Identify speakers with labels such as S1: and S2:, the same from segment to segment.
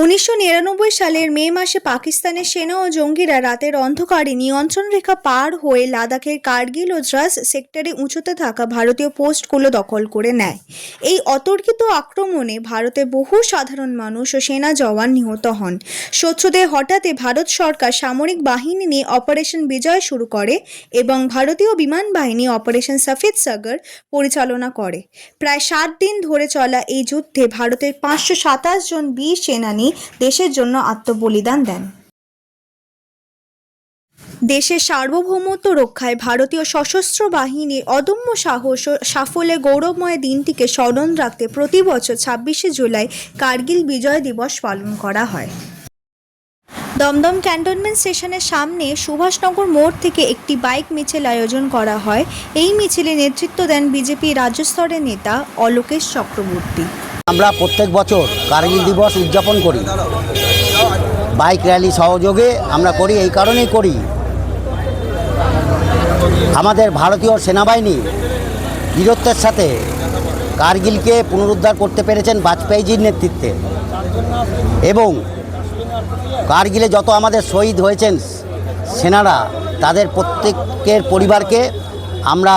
S1: 1999 সালের মে মাসে পাকিস্তানের সেনা ও জঙ্গিরা রাতের অন্ধকারে নিয়ন্ত্রণ রেখা পার হয়ে লাদাখের কার্গিল ও দ্রাস সেক্টরে উঁচুতে থাকা ভারতীয় পোস্টগুলো দখল করে নেয়। এই অতর্কিত আক্রমণে ভারতের বহু সাধারণ মানুষ ও সেনা জওয়ান নিহত হন। শত্রুদের হঠাতে ভারত সরকার সামরিক বাহিনী নিয়ে অপারেশন বিজয় শুরু করে এবং ভারতীয় বিমান বাহিনী অপারেশন সফেদ সাগর পরিচালনা করে। প্রায় 7 দিন ধরে চলা এই যুদ্ধে ভারতের 527 জন বীর সেনানী দেশের জন্য আত্মবলিদান দেন। দেশের সার্বভৌমত্ব রক্ষায় ভারতীয় সশস্ত্র বাহিনীর অদম্য সাহস ও সাফল্যের গৌরবময় দিনটিকে স্মরণ রাখতে প্রতি বছর 26শে জুলাই কার্গিল বিজয় দিবস পালন করা হয়। দমদম ক্যান্টনমেন্ট স্টেশনের সামনে সুভাষনগর মোড় থেকে একটি বাইক মিছিল আয়োজন করা হয়। এই মিছিলে নেতৃত্ব দেন বিজেপি রাজ্য স্তরের নেতা অলোকেশ চক্রবর্তী।
S2: আমরা প্রত্যেক বছর কার্গিল দিবস উদযাপন করি, বাইক র্যালি সহযোগে আমরা করি। এই কারণেই করি, আমাদের ভারতীয় সেনাবাহিনী বীরত্বের সাথে কার্গিলকে পুনরুদ্ধার করতে পেরেছেন বাজপেয়ীজির নেতৃত্বে, এবং কার্গিলে যত আমাদের শহীদ হয়েছেন সেনারা, তাদের প্রত্যেকের পরিবারকে আমরা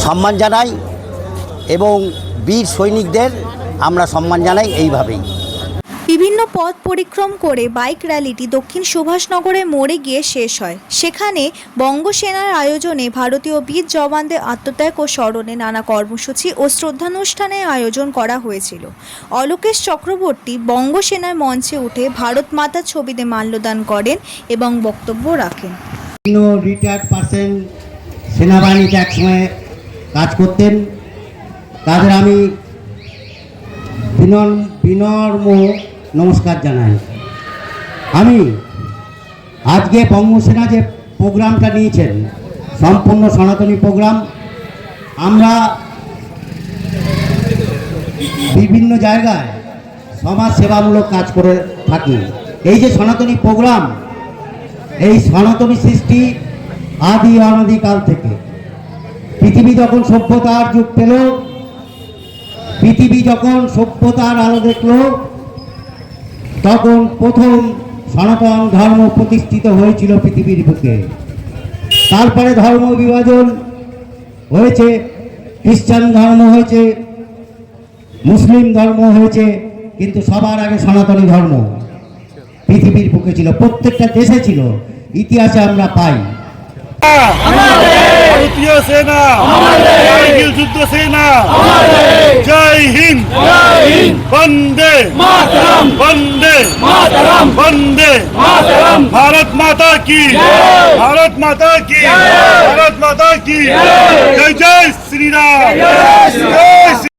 S2: সম্মান জানাই এবং বীর সৈনিকদের আমরা সম্মান জানাই। এইভাবেই
S1: বিভিন্ন পথ পরিক্রম করে বাইক র্যালিটি দক্ষিণ সুভাষনগরের মোড়ে গিয়ে শেষ হয়। সেখানে বঙ্গসেনার আয়োজনে ভারতীয় বীর জওয়ানদের আত্মত্যাগ ও স্মরণে নানা কর্মসূচি ও শ্রদ্ধানুষ্ঠানের আয়োজন করা হয়েছিল। অলোকেশ চক্রবর্তী বঙ্গসেনার মঞ্চে উঠে ভারত মাতার ছবিতে মাল্যদান করেন এবং বক্তব্য রাখেন।
S3: রিটায়ার্ড পার্সন সেনাবাহিনীতে একসময় কাজ করতেন, তাদের আমি বিনম্র নমস্কার জানাই। আমি আজকে বঙ্গসেনা যে প্রোগ্রামটা নিয়েছেন, সম্পূর্ণ সনাতনী প্রোগ্রাম, আমরা বিভিন্ন জায়গায় সমাজ সেবামূলক কাজ করে থাকি। এই যে সনাতনী প্রোগ্রাম, এই সনাতনী সৃষ্টি আদি অনাদিকাল থেকে। পৃথিবী যখন সভ্যতার যুগ পেল, পৃথিবী যখন সভ্যতার আলো দেখল, তখন প্রথম সনাতন ধর্ম প্রতিষ্ঠিত হয়েছিল পৃথিবীর বুকে। তারপরে ধর্ম বিভাজন হয়েছে, খ্রিস্টান ধর্ম হয়েছে, মুসলিম ধর্ম হয়েছে, কিন্তু সবার আগে সনাতনী ধর্ম পৃথিবীর বুকে ছিল, প্রত্যেকটা দেশে ছিল। ইতিহাসে আমরা পাই
S4: ভারতীয় সেনা, কার্গিল যুদ্ধ সেনা, জয় হিন্দ, বন্দে মাতরম, বন্দে মাতরম, বন্দে মাতরম, ভারত মাতা কি, ভারত মাতা কি, ভারত মাতা কি, জয় জয় শ্রী রাম।